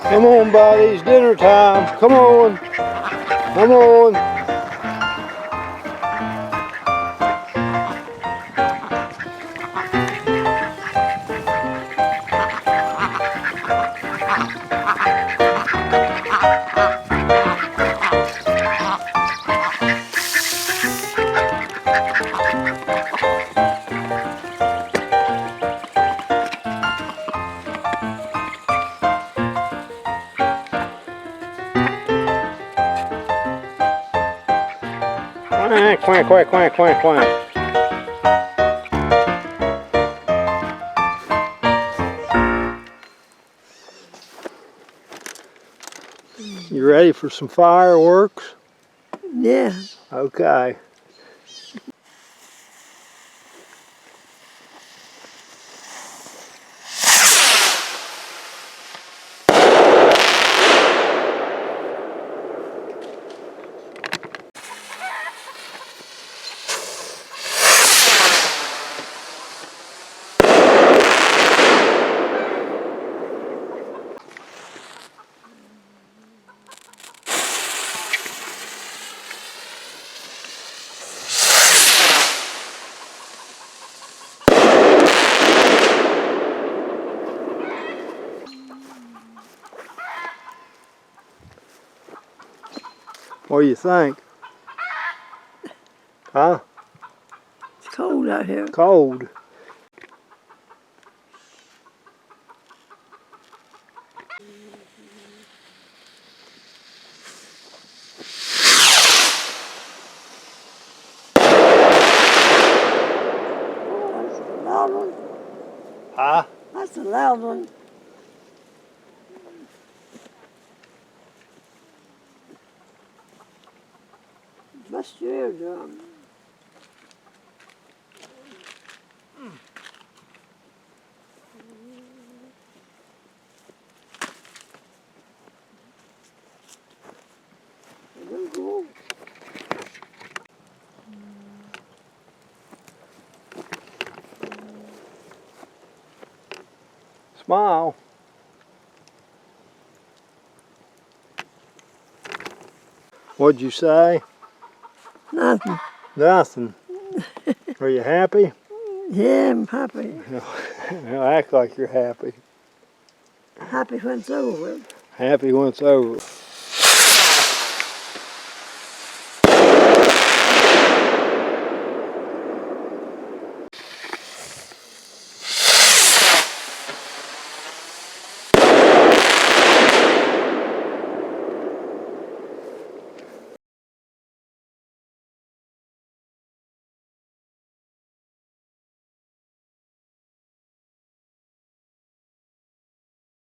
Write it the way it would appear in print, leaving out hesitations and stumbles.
Come on, buddy, it's dinner time. Come on. Come on. Quack, quack, quack, quack, quack. You ready for some fireworks? Yeah. Okay. What do you think? Huh? It's cold out here. Cold. Oh, that's a loud one. Huh? That's a loud one. Bust your eardrum. Cool. Smile. What'd you say? Nothing. Nothing. Are you happy? Yeah, I'm happy. You act like you're happy. Happy when it's over with. Happy when it's over.